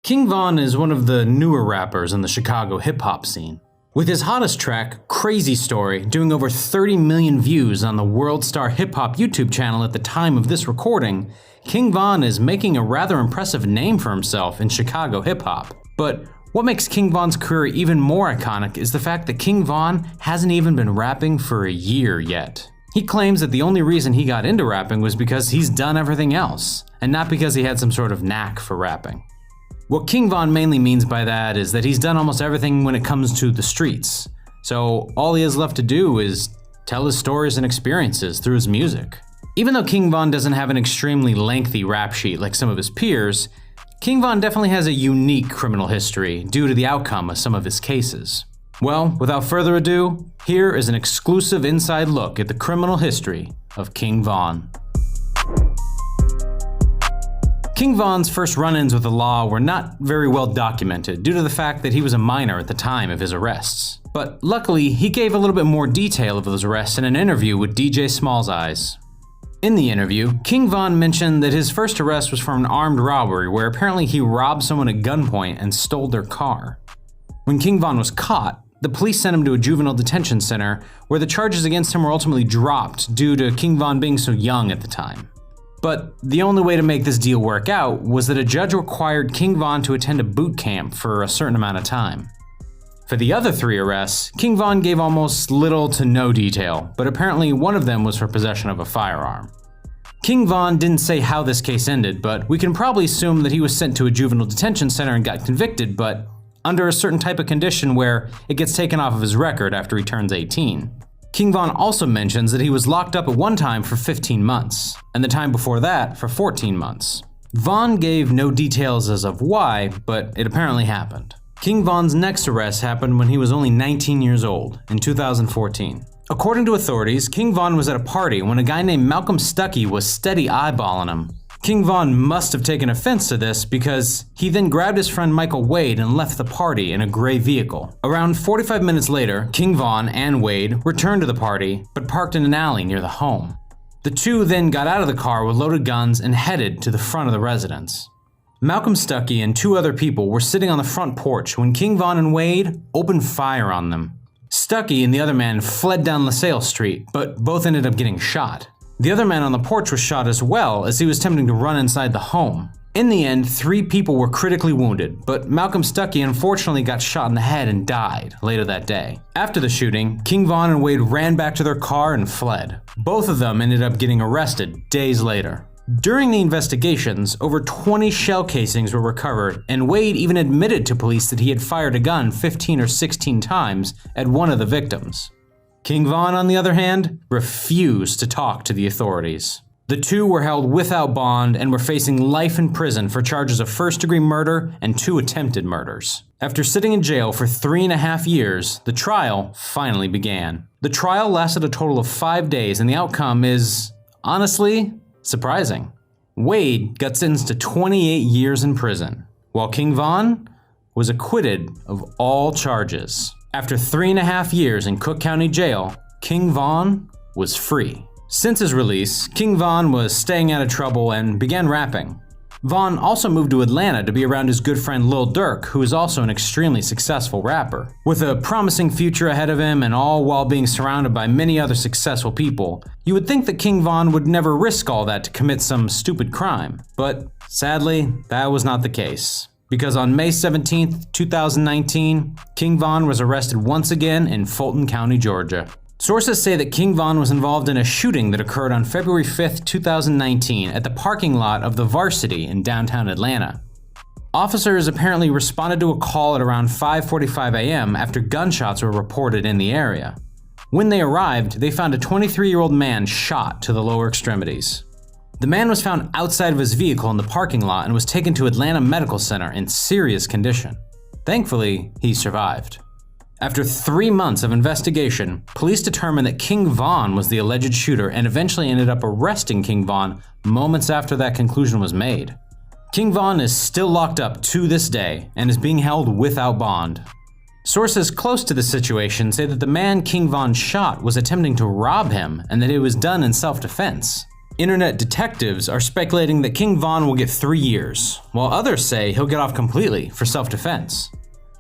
King Von is one of the newer rappers in the Chicago hip-hop scene. With his hottest track, Crazy Story, doing over 30 million views on the World Star Hip Hop YouTube channel at the time of this recording, King Von is making a rather impressive name for himself in Chicago hip-hop. But what makes King Von's career even more iconic is the fact that King Von hasn't even been rapping for a year yet. He claims that the only reason he got into rapping was because he's done everything else, and not because he had some sort of knack for rapping. What King Von mainly means by that is that he's done almost everything when it comes to the streets, so all he has left to do is tell his stories and experiences through his music. Even though King Von doesn't have an extremely lengthy rap sheet like some of his peers, King Von definitely has a unique criminal history due to the outcome of some of his cases. Well, without further ado, here is an exclusive inside look at the criminal history of King Von. King Von's first run-ins with the law were not very well documented due to the fact that he was a minor at the time of his arrests. But luckily, he gave a little bit more detail of those arrests in an interview with DJ Small's Eyes. In the interview, King Von mentioned that his first arrest was for an armed robbery where apparently he robbed someone at gunpoint and stole their car. When King Von was caught, the police sent him to a juvenile detention center where the charges against him were ultimately dropped due to King Von being so young at the time. But the only way to make this deal work out was that a judge required King Von to attend a boot camp for a certain amount of time. For the other 3 arrests, King Von gave almost little to no detail, but apparently one of them was for possession of a firearm. King Von didn't say how this case ended, but we can probably assume that he was sent to a juvenile detention center and got convicted, but under a certain type of condition where it gets taken off of his record after he turns 18. King Von also mentions that he was locked up at one time for 15 months, and the time before that for 14 months. Von gave no details as of why, but it apparently happened. King Von's next arrest happened when he was only 19 years old, in 2014. According to authorities, King Von was at a party when a guy named Malcolm Stuckey was steady eyeballing him. King Von must have taken offense to this because he then grabbed his friend Michael Wade and left the party in a gray vehicle. Around 45 minutes later, King Von and Wade returned to the party, but parked in an alley near the home. The two then got out of the car with loaded guns and headed to the front of the residence. Malcolm Stuckey and 2 other people were sitting on the front porch when King Von and Wade opened fire on them. Stuckey and the other man fled down LaSalle Street, but both ended up getting shot. The other man on the porch was shot as well as he was attempting to run inside the home. In the end, 3 people were critically wounded, but Malcolm Stuckey unfortunately got shot in the head and died later that day. After the shooting, King Von and Wade ran back to their car and fled. Both of them ended up getting arrested days later. During the investigations, over 20 shell casings were recovered, and Wade even admitted to police that he had fired a gun 15 or 16 times at one of the victims. King Von, on the other hand, refused to talk to the authorities. The 2 were held without bond and were facing life in prison for charges of first-degree murder and 2 attempted murders. After sitting in jail for 3.5 years, the trial finally began. The trial lasted a total of 5 days, and the outcome is, honestly, surprising. Wade got sentenced to 28 years in prison, while King Von was acquitted of all charges. After 3.5 years in Cook County Jail, King Von was free. Since his release, King Von was staying out of trouble and began rapping. Von also moved to Atlanta to be around his good friend Lil Durk, who is also an extremely successful rapper. With a promising future ahead of him and all while being surrounded by many other successful people, you would think that King Von would never risk all that to commit some stupid crime. But sadly, that was not the case. Because on May 17, 2019, King Von was arrested once again in Fulton County, Georgia. Sources say that King Von was involved in a shooting that occurred on February 5, 2019 at the parking lot of the Varsity in downtown Atlanta. Officers apparently responded to a call at around 5:45 a.m. after gunshots were reported in the area. When they arrived, they found a 23-year-old man shot to the lower extremities. The man was found outside of his vehicle in the parking lot and was taken to Atlanta Medical Center in serious condition. Thankfully, he survived. After 3 months of investigation, police determined that King Von was the alleged shooter and eventually ended up arresting King Von moments after that conclusion was made. King Von is still locked up to this day and is being held without bond. Sources close to the situation say that the man King Von shot was attempting to rob him and that it was done in self-defense. Internet detectives are speculating that King Von will get 3 years, while others say he'll get off completely for self-defense.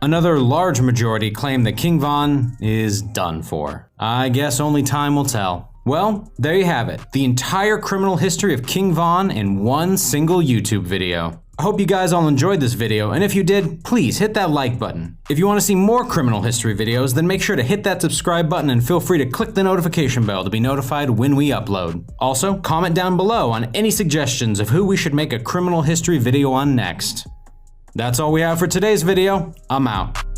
Another large majority claim that King Von is done for. I guess only time will tell. Well, there you have it, the entire criminal history of King Von in one single YouTube video. I hope you guys all enjoyed this video, and if you did, please hit that like button. If you want to see more criminal history videos, then make sure to hit that subscribe button and feel free to click the notification bell to be notified when we upload. Also, comment down below on any suggestions of who we should make a criminal history video on next. That's all we have for today's video. I'm out.